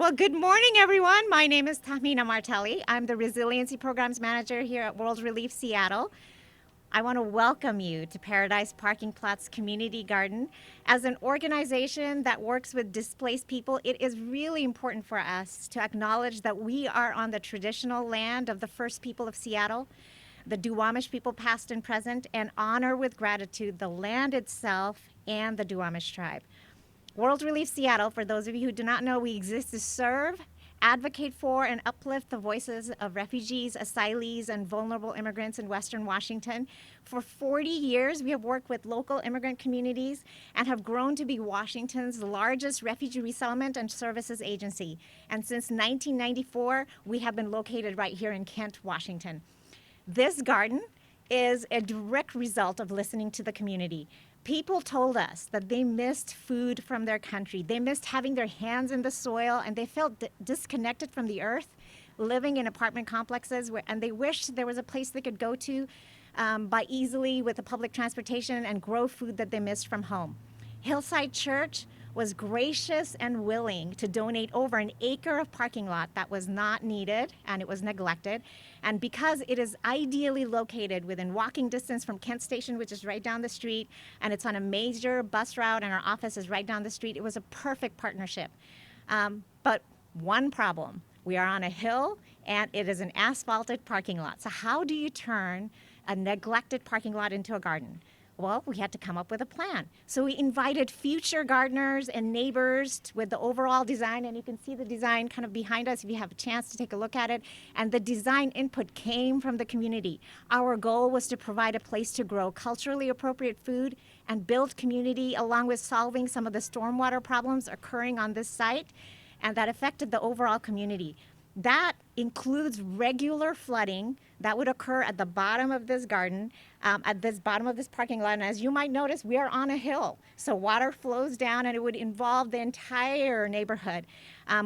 Well, good morning, everyone. My name is Tahmina Martelli. I'm the Resiliency Programs Manager here at World Relief Seattle. I want to welcome you to Paradise Parking Plot's Community Garden. As an organization that works with displaced people, it is really important for us to acknowledge that we are on the traditional land of the first people of Seattle, the Duwamish people past and present, and honor with gratitude the land itself and the Duwamish tribe. World Relief Seattle, for those of you who do not know, we exist to serve, advocate for, and uplift the voices of refugees, asylees, and vulnerable immigrants in Western Washington. For 40 years, we have worked with local immigrant communities and have grown to be Washington's largest refugee resettlement and services agency. And since 1994, we have been located right here in Kent, Washington. This garden is a direct result of listening to the community. People told us that they missed food from their country. They missed having their hands in the soil, and they felt disconnected from the earth, living in apartment complexes, and they wished there was a place they could go to by easily with the public transportation and grow food that they missed from home. Hillside Church was gracious and willing to donate over an acre of parking lot that was not needed and it was neglected. And because it is ideally located within walking distance from Kent Station, which is right down the street, and it's on a major bus route and our office is right down the street, it was a perfect partnership. But one problem, we are on a hill and it is an asphalted parking lot. So how do you turn a neglected parking lot into a garden? Well, we had to come up with a plan. So we invited future gardeners and neighbors with the overall design, and you can see the design kind of behind us if you have a chance to take a look at it. And the design input came from the community. Our goal was to provide a place to grow culturally appropriate food and build community along with solving some of the stormwater problems occurring on this site and that affected the overall community. That includes regular flooding that would occur at the bottom of this garden, at this bottom of this parking lot. And as you might notice, we are on a hill. So water flows down and it would involve the entire neighborhood.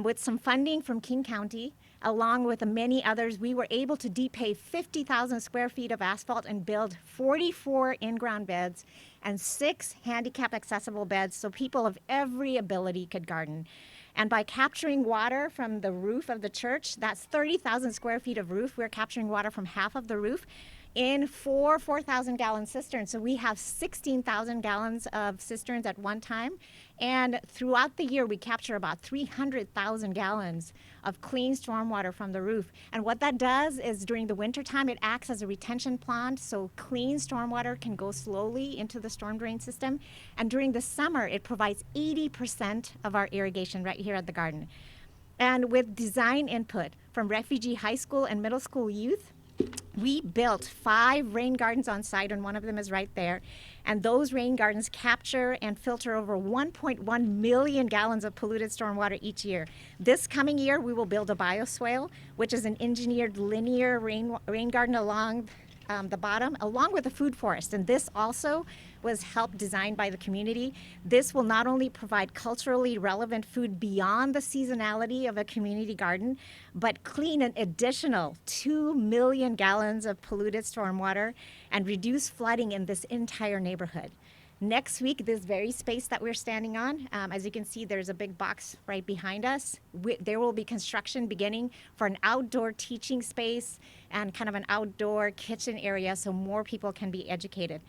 With some funding from King County, along with many others, we were able to depave 50,000 square feet of asphalt and build 44 in-ground beds and 6 handicap accessible beds so people of every ability could garden. And by capturing water from the roof of the church, that's 30,000 square feet of roof. We're capturing water from half of the roof in 4,000 gallon cisterns. So we have 16,000 gallons of cisterns at one time. And throughout the year, we capture about 300,000 gallons of clean stormwater from the roof. And what that does is during the wintertime, it acts as a retention pond. So clean stormwater can go slowly into the storm drain system. And during the summer, it provides 80% of our irrigation right here at the garden. And with design input from refugee high school and middle school youth, we built 5 rain gardens on site, and one of them is right there. And those rain gardens capture and filter over 1.1 million gallons of polluted stormwater each year. This coming year, we will build a bioswale, which is an engineered linear rain garden along the bottom, along with a food forest. And this also was helped designed by the community. This will not only provide culturally relevant food beyond the seasonality of a community garden, but clean an additional 2 million gallons of polluted stormwater and reduce flooding in this entire neighborhood. Next week, this very space that we're standing on, as you can see, there's a big box right behind us. There will be construction beginning for an outdoor teaching space and kind of an outdoor kitchen area so more people can be educated.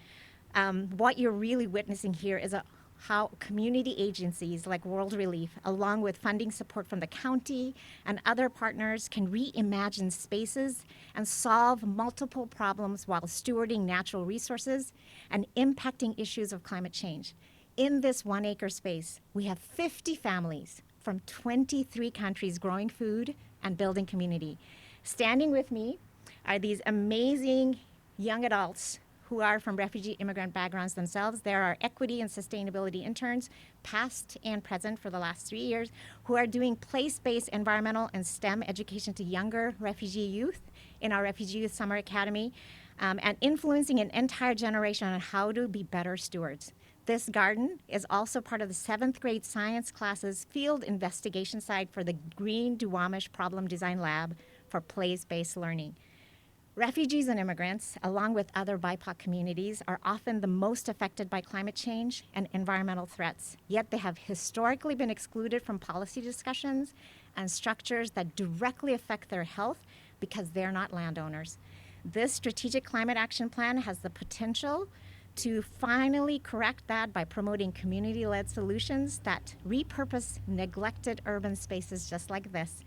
What you're really witnessing here is how community agencies like World Relief, along with funding support from the county and other partners, can reimagine spaces and solve multiple problems while stewarding natural resources and impacting issues of climate change. In this 1 acre space, we have 50 families from 23 countries growing food and building community. Standing with me are these amazing young adults who are from refugee immigrant backgrounds themselves. There are equity and sustainability interns, past and present for the last 3 years, who are doing place-based environmental and STEM education to younger refugee youth in our Refugee Youth Summer Academy, and influencing an entire generation on how to be better stewards. This garden is also part of the 7th grade science classes field investigation side for the Green Duwamish Problem Design Lab for place-based learning. Refugees and immigrants, along with other BIPOC communities, are often the most affected by climate change and environmental threats, yet they have historically been excluded from policy discussions and structures that directly affect their health because they're not landowners. This strategic climate action plan has the potential to finally correct that by promoting community-led solutions that repurpose neglected urban spaces just like this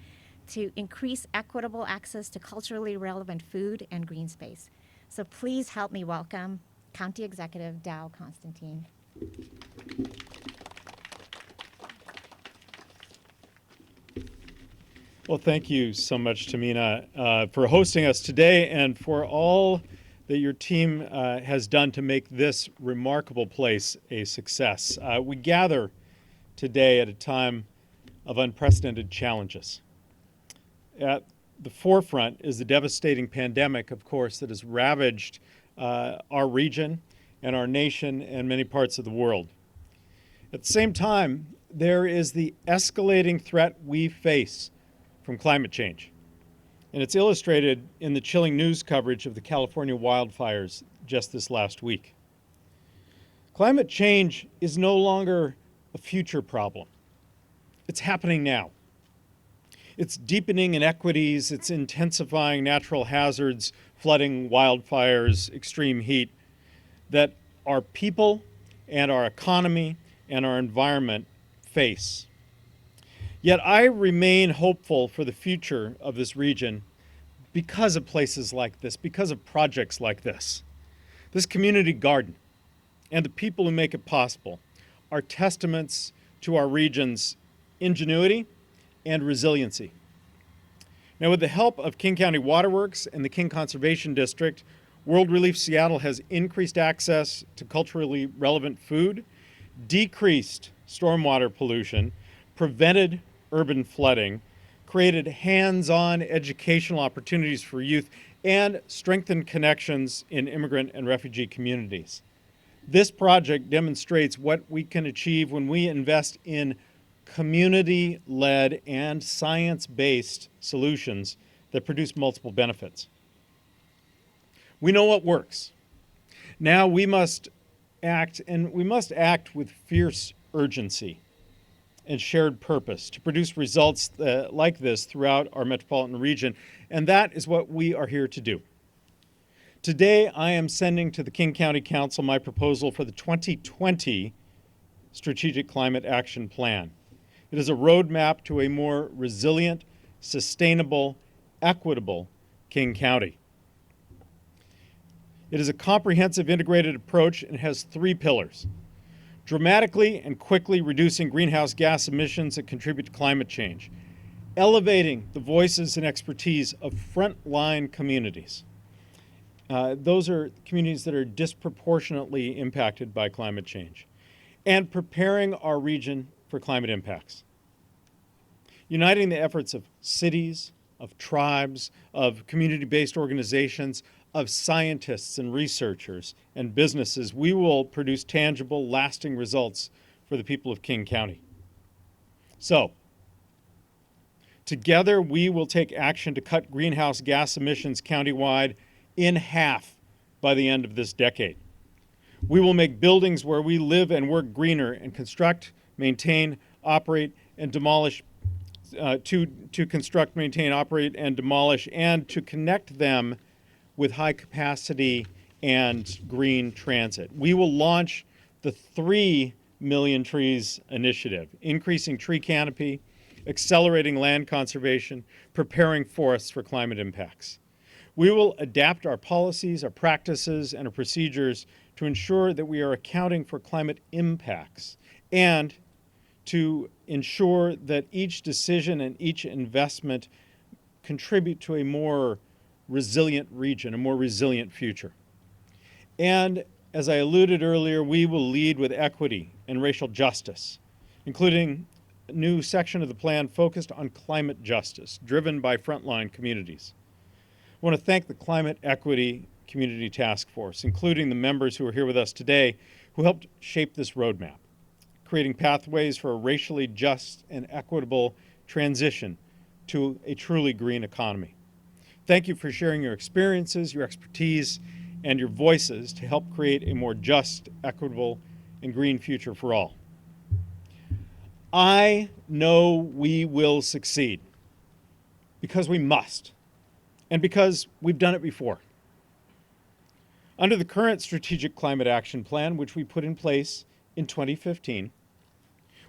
to increase equitable access to culturally relevant food and green space. So please help me welcome County Executive Dow Constantine. Well, thank you so much, Tamina, for hosting us today and for all that your team has done to make this remarkable place a success. We gather today at a time of unprecedented challenges. At the forefront is the devastating pandemic, of course, that has ravaged our region and our nation and many parts of the world. At the same time, there is the escalating threat we face from climate change. And it's illustrated in the chilling news coverage of the California wildfires just this last week. Climate change is no longer a future problem. It's happening now. It's deepening inequities, it's intensifying natural hazards, flooding, wildfires, extreme heat that our people and our economy and our environment face. Yet I remain hopeful for the future of this region because of places like this, because of projects like this. This community garden and the people who make it possible are testaments to our region's ingenuity and resiliency. Now, with the help of King County Waterworks and the King Conservation District, World Relief Seattle has increased access to culturally relevant food, decreased stormwater pollution, prevented urban flooding, created hands-on educational opportunities for youth, and strengthened connections in immigrant and refugee communities. This project demonstrates what we can achieve when we invest in community-led and science-based solutions that produce multiple benefits. We know what works. Now we must act, and we must act with fierce urgency and shared purpose to produce results like this throughout our metropolitan region, and that is what we are here to do. Today, I am sending to the King County Council my proposal for the 2020 Strategic Climate Action Plan. It is a roadmap to a more resilient, sustainable, equitable King County. It is a comprehensive, integrated approach and has 3 pillars. Dramatically and quickly reducing greenhouse gas emissions that contribute to climate change, elevating the voices and expertise of frontline communities. Those are communities that are disproportionately impacted by climate change, and preparing our region for climate impacts. Uniting the efforts of cities, of tribes, of community-based organizations, of scientists and researchers and businesses, we will produce tangible, lasting results for the people of King County. So, together we will take action to cut greenhouse gas emissions countywide in half by the end of this decade. We will make buildings where we live and work greener and construct, maintain, operate, and demolish to construct, maintain, operate, and demolish, and to connect them with high capacity and green transit. We will launch the 3 Million Trees initiative, increasing tree canopy, accelerating land conservation, preparing forests for climate impacts. We will adapt our policies, our practices, and our procedures to ensure that we are accounting for climate impacts and to ensure that each decision and each investment contribute to a more resilient region, a more resilient future. And as I alluded earlier, we will lead with equity and racial justice, including a new section of the plan focused on climate justice, driven by frontline communities. I want to thank the Climate Equity Community Task Force, including the members who are here with us today, who helped shape this roadmap, creating pathways for a racially just and equitable transition to a truly green economy. Thank you for sharing your experiences, your expertise, and your voices to help create a more just, equitable, and green future for all. I know we will succeed because we must, and because we've done it before. Under the current Strategic Climate Action Plan, which we put in place in 2015,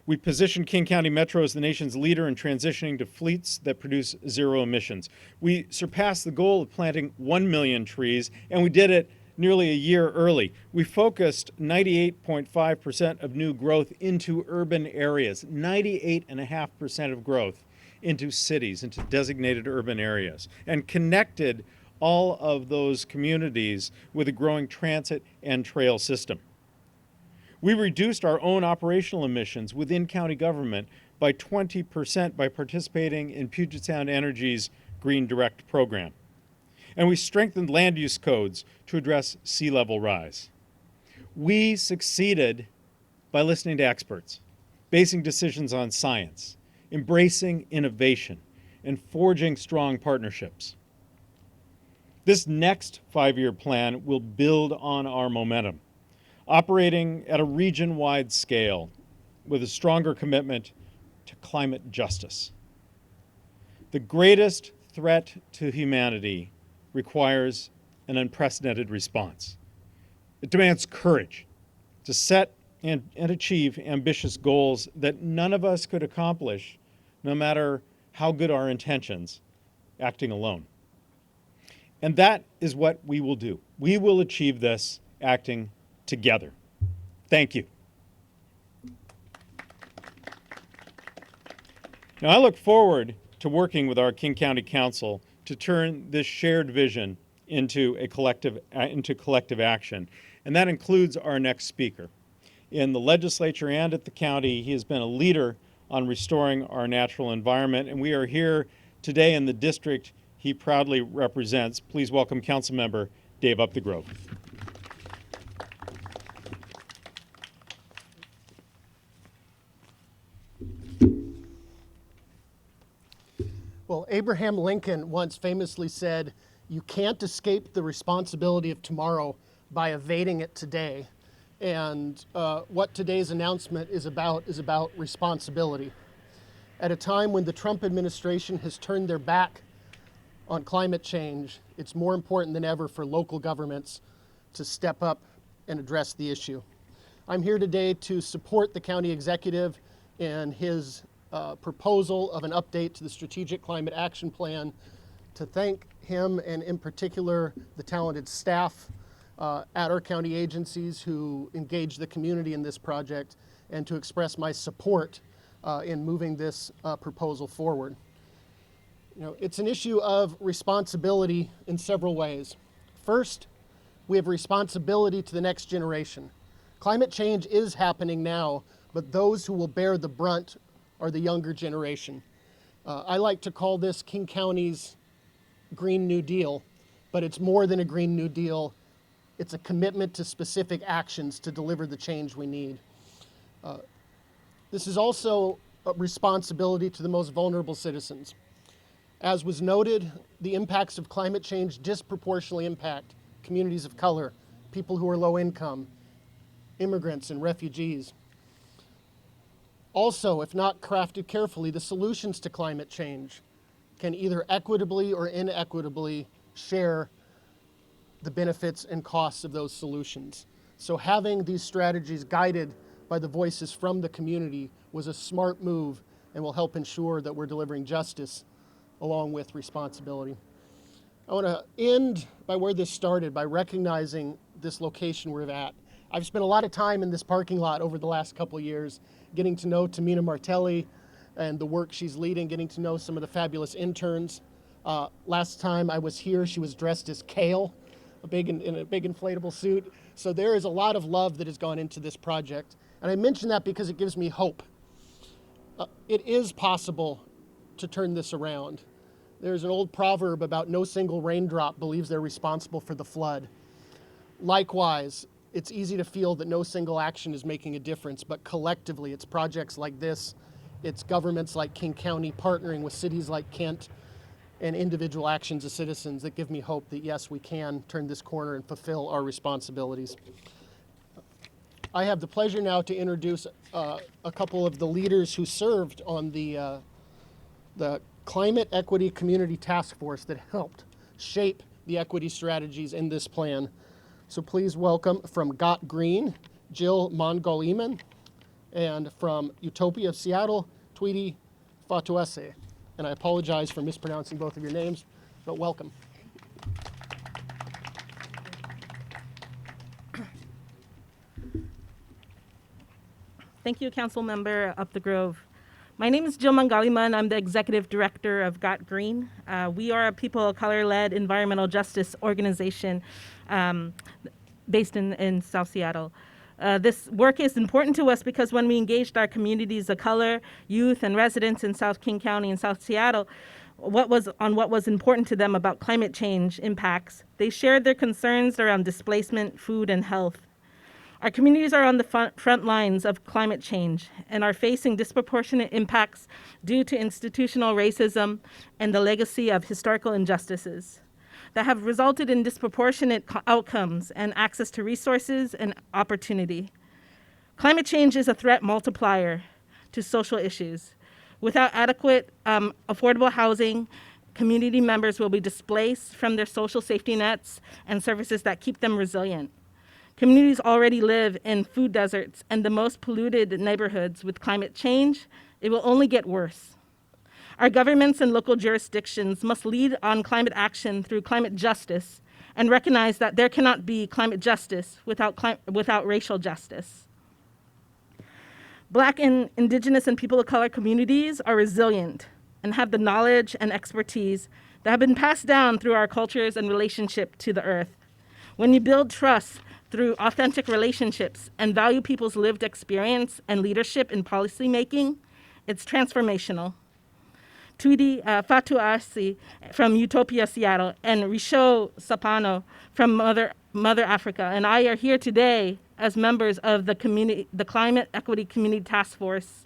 we positioned King County Metro as the nation's leader in transitioning to fleets that produce zero emissions. We surpassed the goal of planting 1 million trees, and we did it nearly a year early. We focused 98.5% of new growth into urban areas, 98.5% of growth into cities, into designated urban areas, and connected all of those communities with a growing transit and trail system. We reduced our own operational emissions within county government by 20% by participating in Puget Sound Energy's Green Direct program. And we strengthened land use codes to address sea level rise. We succeeded by listening to experts, basing decisions on science, embracing innovation, and forging strong partnerships. This next 5-year plan will build on our momentum, operating at a region-wide scale with a stronger commitment to climate justice. The greatest threat to humanity requires an unprecedented response. It demands courage to set and achieve ambitious goals that none of us could accomplish, no matter how good our intentions, acting alone. And that is what we will do. We will achieve this acting together. Thank you. Now, I look forward to working with our King County Council to turn this shared vision into collective action, and that includes our next speaker. In the legislature and at the county, he has been a leader on restoring our natural environment, and we are here today in the district he proudly represents. Please welcome Councilmember Dave Upthegrove. Well, Abraham Lincoln once famously said, "You can't escape the responsibility of tomorrow by evading it today." And what today's announcement is about responsibility. At a time when the Trump administration has turned their back on climate change, it's more important than ever for local governments to step up and address the issue. I'm here today to support the county executive in his proposal of an update to the Strategic Climate Action Plan, to thank him and in particular the talented staff at our county agencies who engage the community in this project, and to express my support in moving this proposal forward. You know, it's an issue of responsibility in several ways. First, we have responsibility to the next generation. Climate change is happening now, but those who will bear the brunt are the younger generation. I like to call this King County's Green New Deal, but it's more than a Green New Deal. It's a commitment to specific actions to deliver the change we need. This is also a responsibility to the most vulnerable citizens. As was noted, the impacts of climate change disproportionately impact communities of color, people who are low income, immigrants and refugees. Also, if not crafted carefully, the solutions to climate change can either equitably or inequitably share the benefits and costs of those solutions. So having these strategies guided by the voices from the community was a smart move and will help ensure that we're delivering justice along with responsibility. I want to end by where this started, by recognizing this location we're at. I've spent a lot of time in this parking lot over the last couple of years, getting to know Tamina Martelli and the work she's leading, getting to know some of the fabulous interns. Last time I was here, she was dressed as Kale, in a big inflatable suit. So there is a lot of love that has gone into this project. And I mention that because it gives me hope. It is possible to turn this around. There's an old proverb about no single raindrop believes they're responsible for the flood. Likewise, it's easy to feel that no single action is making a difference, but collectively, it's projects like this, it's governments like King County partnering with cities like Kent, and individual actions of citizens that give me hope that yes, we can turn this corner and fulfill our responsibilities. I have the pleasure now to introduce a couple of the leaders who served on the Climate Equity Community Task Force that helped shape the equity strategies in this plan. So please welcome from Got Green, Jill Mongoliman, and from Utopia of Seattle, Tweety Fatuese. And I apologize for mispronouncing both of your names, but welcome. Thank you, Council Member Up the Grove. My name is Jill Mongoliman. I'm the Executive Director of Got Green. We are a people of color-led environmental justice organization based in South Seattle. This work is important to us because when we engaged our communities of color, youth, and residents in South King County and South Seattle, what was important to them about climate change impacts, they shared their concerns around displacement, food, and health. Our communities are on the front lines of climate change and are facing disproportionate impacts due to institutional racism and the legacy of historical injustices that have resulted in disproportionate outcomes and access to resources and opportunity. Climate change is a threat multiplier to social issues. Without adequate affordable housing, community members will be displaced from their social safety nets and services that keep them resilient. Communities already live in food deserts and the most polluted neighborhoods. With climate change, it will only get worse. Our governments and local jurisdictions must lead on climate action through climate justice and recognize that there cannot be climate justice without racial justice. Black and Indigenous and people of color communities are resilient and have the knowledge and expertise that have been passed down through our cultures and relationship to the earth. When you build trust through authentic relationships and value people's lived experience and leadership in policymaking, it's transformational. Tweety Fatuese from Utopia Seattle and Risho Sapano from Mother Africa and I are here today as members of the Climate Equity Community Task Force.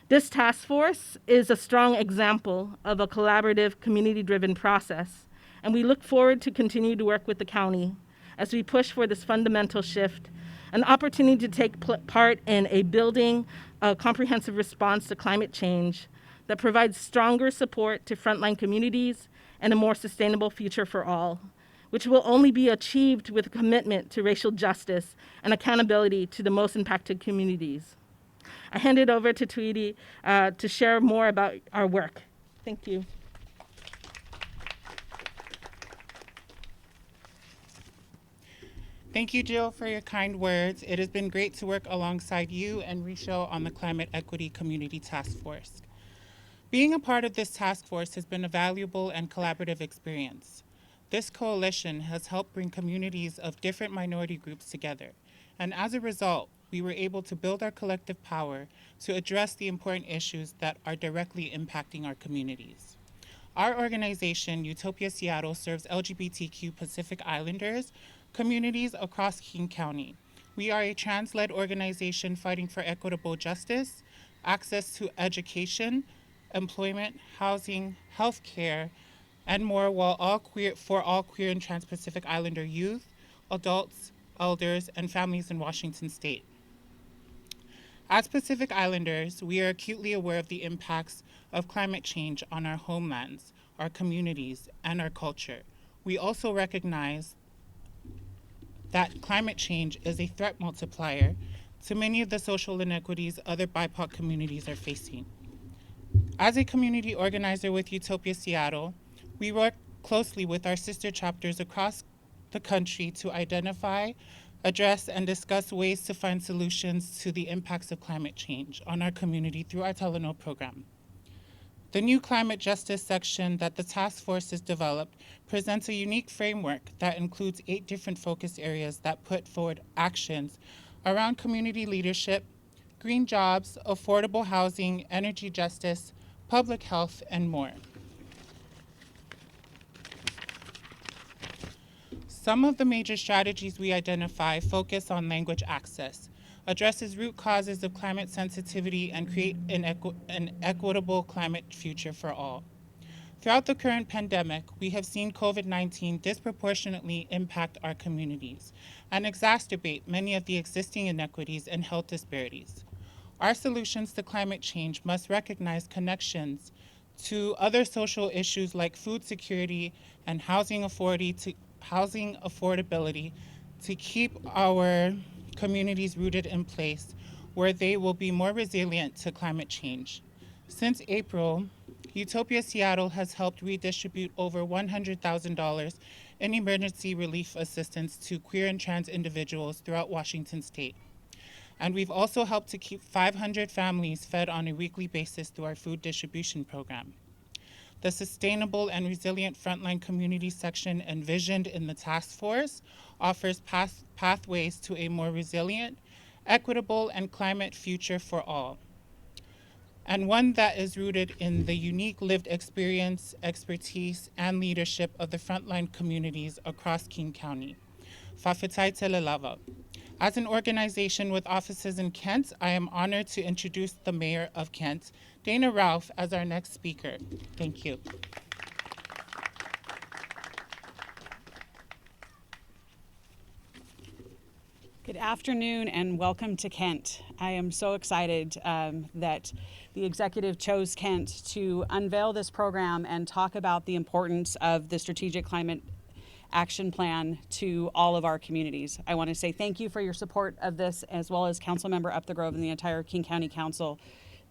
This task force is a strong example of a collaborative, community-driven process, and we look forward to continue to work with the county as we push for this fundamental shift, an opportunity to take part in building a comprehensive response to climate change that provides stronger support to frontline communities and a more sustainable future for all, which will only be achieved with a commitment to racial justice and accountability to the most impacted communities. I hand it over to Tweety to share more about our work. Thank you. Thank you, Jill, for your kind words. It has been great to work alongside you and Risho on the Climate Equity Community Task Force. Being a part of this task force has been a valuable and collaborative experience. This coalition has helped bring communities of different minority groups together, and as a result, we were able to build our collective power to address the important issues that are directly impacting our communities. Our organization, Utopia Seattle, serves LGBTQ Pacific Islanders communities across King County. We are a trans-led organization fighting for equitable justice, access to education, employment, housing, healthcare, and more for all queer and trans Pacific Islander youth, adults, elders, and families in Washington State. As Pacific Islanders, we are acutely aware of the impacts of climate change on our homelands, our communities, and our culture. We also recognize that climate change is a threat multiplier to many of the social inequities other BIPOC communities are facing. As a community organizer with Utopia Seattle, we work closely with our sister chapters across the country to identify, address, and discuss ways to find solutions to the impacts of climate change on our community through our Telenor program. The new climate justice section that the task force has developed presents a unique framework that includes 8 different focus areas that put forward actions around community leadership, green jobs, affordable housing, energy justice, public health, and more. Some of the major strategies we identify focus on language access, addresses root causes of climate sensitivity, and create an equitable climate future for all. Throughout the current pandemic, we have seen COVID-19 disproportionately impact our communities and exacerbate many of the existing inequities and health disparities. Our solutions to climate change must recognize connections to other social issues like food security and housing affordability to keep our communities rooted in place where they will be more resilient to climate change. Since April, Utopia Seattle has helped redistribute over $100,000 in emergency relief assistance to queer and trans individuals throughout Washington state. And we've also helped to keep 500 families fed on a weekly basis through our food distribution program. The Sustainable and Resilient Frontline Community section envisioned in the task force offers pathways to a more resilient, equitable, and climate future for all, and one that is rooted in the unique lived experience, expertise, and leadership of the frontline communities across King County. Fafitai Telelava. As an organization with offices in Kent, I am honored to introduce the Mayor of Kent, Dana Ralph, as our next speaker. Thank you. Good afternoon and welcome to Kent. I am so excited that the executive chose Kent to unveil this program and talk about the importance of the Strategic Climate Action Plan to all of our communities. I want to say thank you for your support of this, as well as Councilmember Up the Grove and the entire King County Council.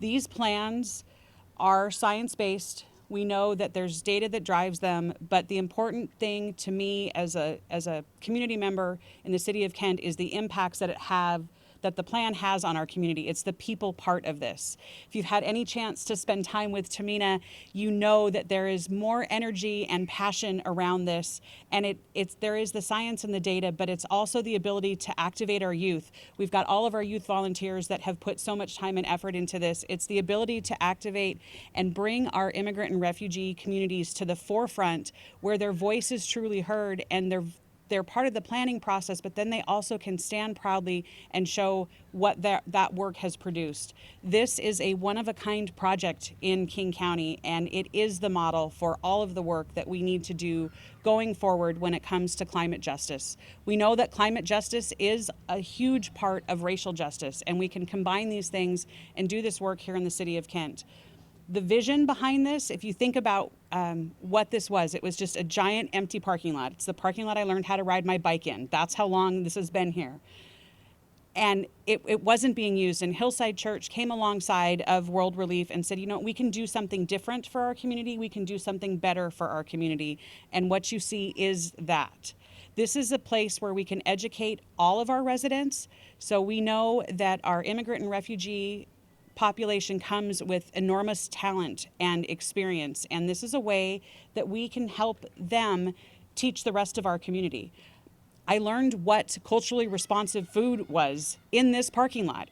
These plans are science-based. We know that there's data that drives them, but the important thing to me as a community member in the city of Kent is the impacts that the plan has on our community. It's the people part of this. If you've had any chance to spend time with Tamina, you know that there is more energy and passion around this, and there is the science and the data, but it's also the ability to activate our youth. We've got all of our youth volunteers that have put so much time and effort into this. It's the ability to activate and bring our immigrant and refugee communities to the forefront where their voice is truly heard, and they're part of the planning process, but then they also can stand proudly and show what that work has produced. This is a one-of-a-kind project in King County, and it is the model for all of the work that we need to do going forward when it comes to climate justice. We know that climate justice is a huge part of racial justice, and we can combine these things and do this work here in the city of Kent. The vision behind this, if you think about what this was, it was just a giant empty parking lot. It's the parking lot I learned how to ride my bike in. That's how long this has been here. And it wasn't being used. And Hillside Church came alongside of World Relief and said, you know, we can do something different for our community. We can do something better for our community. And what you see is that. This is a place where we can educate all of our residents. So we know that our immigrant and refugee population comes with enormous talent and experience, and this is a way that we can help them teach the rest of our community. I learned what culturally responsive food was in this parking lot.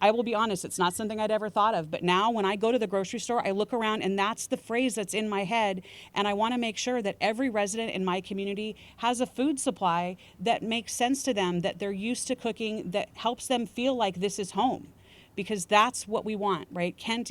I will be honest, it's not something I'd ever thought of, but now when I go to the grocery store, I look around and that's the phrase that's in my head, and I want to make sure that every resident in my community has a food supply that makes sense to them, that they're used to cooking, that helps them feel like this is home. Because that's what we want, right? Kent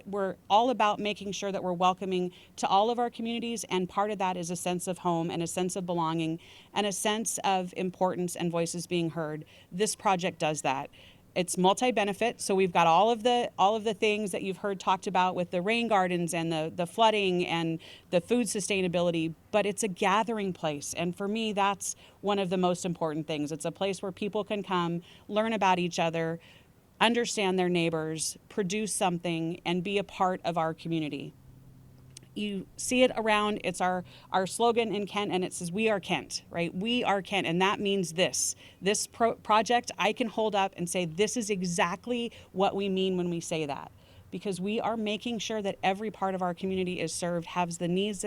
we're all about making sure that we're welcoming to all of our communities, and part of that is a sense of home and a sense of belonging and a sense of importance and voices being heard. This project does that. It's multi-benefit, so we've got all of the things that you've heard talked about with the rain gardens and the flooding and the food sustainability, but it's a gathering place, and for me, that's one of the most important things. It's a place where people can come, learn about each other, understand their neighbors, produce something, and be a part of our community. You see it around, it's our slogan in Kent, and it says, we are Kent, right? We are Kent, and that means this. This project, I can hold up and say, this is exactly what we mean when we say that. Because we are making sure that every part of our community is served, has their needs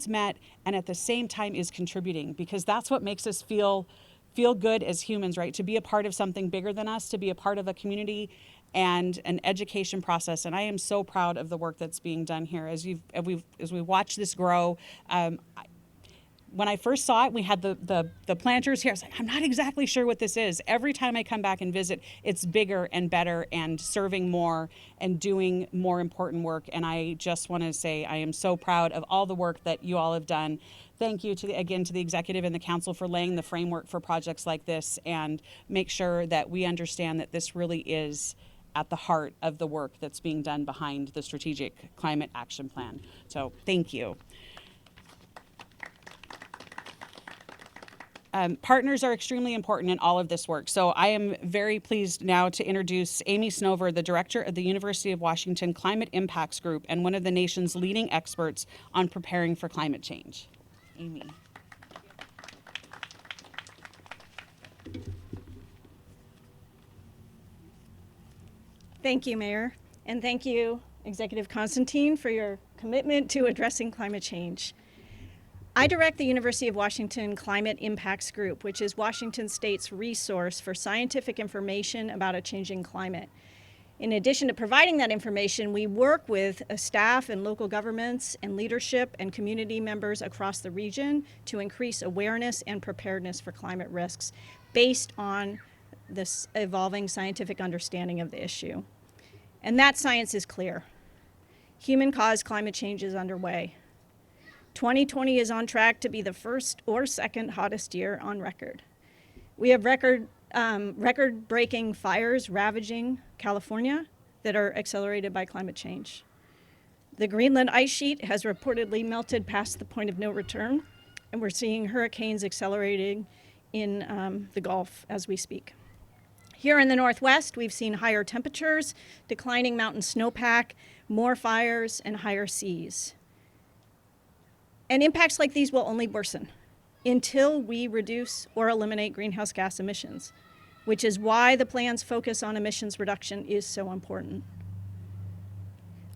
met, and at the same time is contributing, because that's what makes us feel good as humans, right? To be a part of something bigger than us, to be a part of a community and an education process. And I am so proud of the work that's being done here as we watch this grow. when I first saw it, we had the planters here. I was like, I'm not exactly sure what this is. Every time I come back and visit, it's bigger and better and serving more and doing more important work. And I just want to say I am so proud of all the work that you all have done. Thank you again to the executive and the council for laying the framework for projects like this, and make sure that we understand that this really is at the heart of the work that's being done behind the Strategic Climate Action Plan. So thank you. Partners are extremely important in all of this work. So I am very pleased now to introduce Amy Snover, the director of the University of Washington Climate Impacts Group and one of the nation's leading experts on preparing for climate change. Amy. Thank you, Mayor, and thank you, Executive Constantine, for your commitment to addressing climate change. I direct the University of Washington Climate Impacts Group, which is Washington State's resource for scientific information about a changing climate. In addition to providing that information, we work with staff and local governments and leadership and community members across the region to increase awareness and preparedness for climate risks based on this evolving scientific understanding of the issue. And that science is clear. Human-caused climate change is underway. 2020 is on track to be the first or second hottest year on record. We have record-breaking fires ravaging California that are accelerated by climate change. The Greenland ice sheet has reportedly melted past the point of no return, and we're seeing hurricanes accelerating in the Gulf as we speak. Here in the Northwest, we've seen higher temperatures, declining mountain snowpack, more fires, and higher seas. And impacts like these will only worsen until we reduce or eliminate greenhouse gas emissions, which is why the plan's focus on emissions reduction is so important.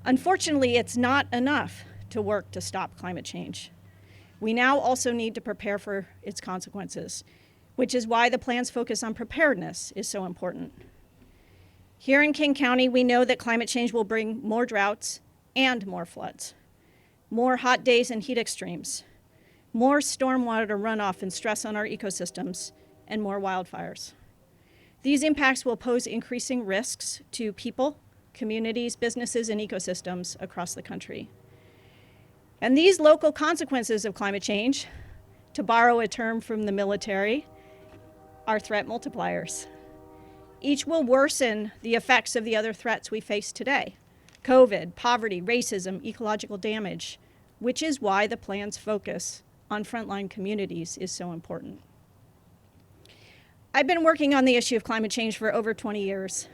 Unfortunately, it's not enough to work to stop climate change. We now also need to prepare for its consequences, which is why the plan's focus on preparedness is so important. Here in King County, we know that climate change will bring more droughts and more floods, more hot days and heat extremes, more stormwater runoff and stress on our ecosystems, and more wildfires. These impacts will pose increasing risks to people, communities, businesses, and ecosystems across the country. And these local consequences of climate change, to borrow a term from the military, are threat multipliers. Each will worsen the effects of the other threats we face today: COVID, poverty, racism, ecological damage, which is why the plan's focus on frontline communities is so important. I've been working on the issue of climate change for over 20 years.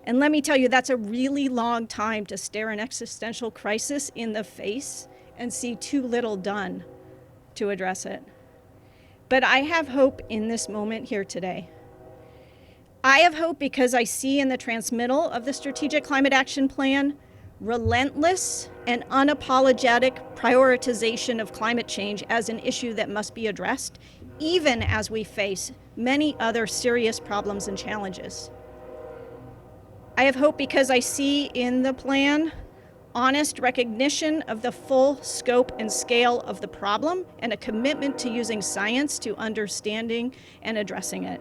And let me tell you, that's a really long time to stare an existential crisis in the face and see too little done to address it. But I have hope in this moment here today. I have hope because I see in the transmittal of the Strategic Climate Action Plan relentless and unapologetic prioritization of climate change as an issue that must be addressed, even as we face many other serious problems and challenges. I have hope because I see in the plan honest recognition of the full scope and scale of the problem and a commitment to using science to understanding and addressing it.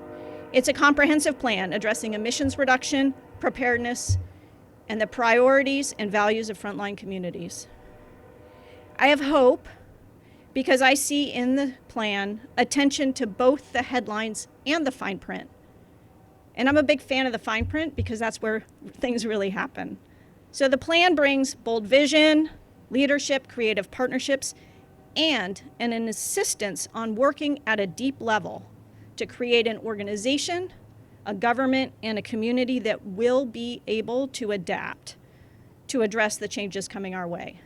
It's a comprehensive plan addressing emissions reduction, preparedness, and the priorities and values of frontline communities. I have hope because I see in the plan attention to both the headlines and the fine print. And I'm a big fan of the fine print because that's where things really happen. So the plan brings bold vision, leadership, creative partnerships, and an insistence on working at a deep level to create an organization, a government, and a community that will be able to adapt to address the changes coming our way.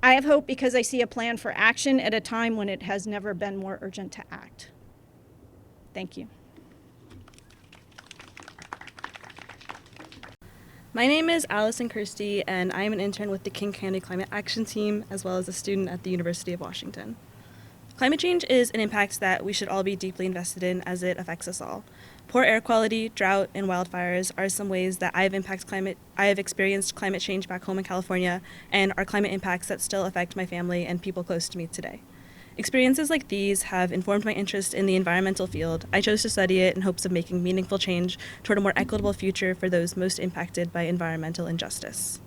I have hope because I see a plan for action at a time when it has never been more urgent to act. Thank you. My name is Allison Kirsty, and I am an intern with the King County Climate Action Team, as well as a student at the University of Washington. Climate change is an impact that we should all be deeply invested in as it affects us all. Poor air quality, drought, and wildfires are some ways that I have experienced climate change back home in California, and are climate impacts that still affect my family and people close to me today. Experiences like these have informed my interest in the environmental field. I chose to study it in hopes of making meaningful change toward a more equitable future for those most impacted by environmental injustice.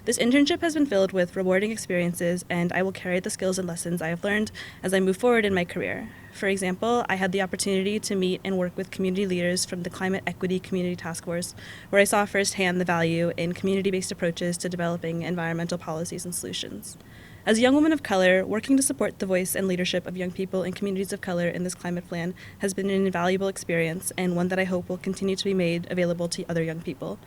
This internship has been filled with rewarding experiences, and I will carry the skills and lessons I have learned as I move forward in my career. For example, I had the opportunity to meet and work with community leaders from the Climate Equity Community Task Force, where I saw firsthand the value in community-based approaches to developing environmental policies and solutions. As a young woman of color, working to support the voice and leadership of young people in communities of color in this climate plan has been an invaluable experience, and one that I hope will continue to be made available to other young people.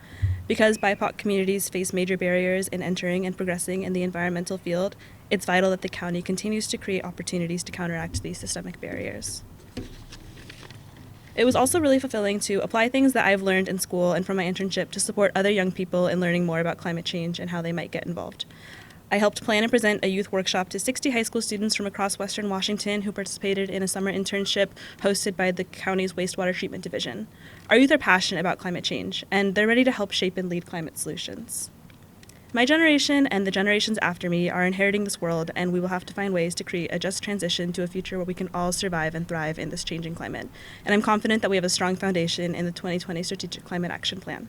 Because BIPOC communities face major barriers in entering and progressing in the environmental field, it's vital that the county continues to create opportunities to counteract these systemic barriers. It was also really fulfilling to apply things that I've learned in school and from my internship to support other young people in learning more about climate change and how they might get involved. I helped plan and present a youth workshop to 60 high school students from across Western Washington who participated in a summer internship hosted by the county's wastewater treatment division. Our youth are passionate about climate change, and they're ready to help shape and lead climate solutions. My generation and the generations after me are inheriting this world, and we will have to find ways to create a just transition to a future where we can all survive and thrive in this changing climate. And I'm confident that we have a strong foundation in the 2020 Strategic Climate Action Plan.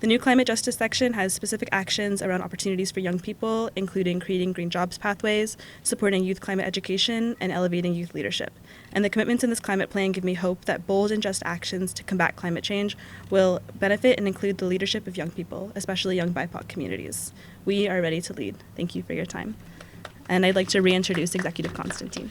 The new climate justice section has specific actions around opportunities for young people, including creating green jobs pathways, supporting youth climate education, and elevating youth leadership. And the commitments in this climate plan give me hope that bold and just actions to combat climate change will benefit and include the leadership of young people, especially young BIPOC communities. We are ready to lead. Thank you for your time. And I'd like to reintroduce Executive Constantine.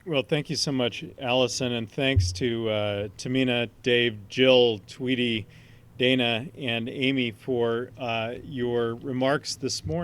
Well, thank you so much, Allison, and thanks to Tamina, Dave, Jill, Tweety, Dana, and Amy for your remarks this morning.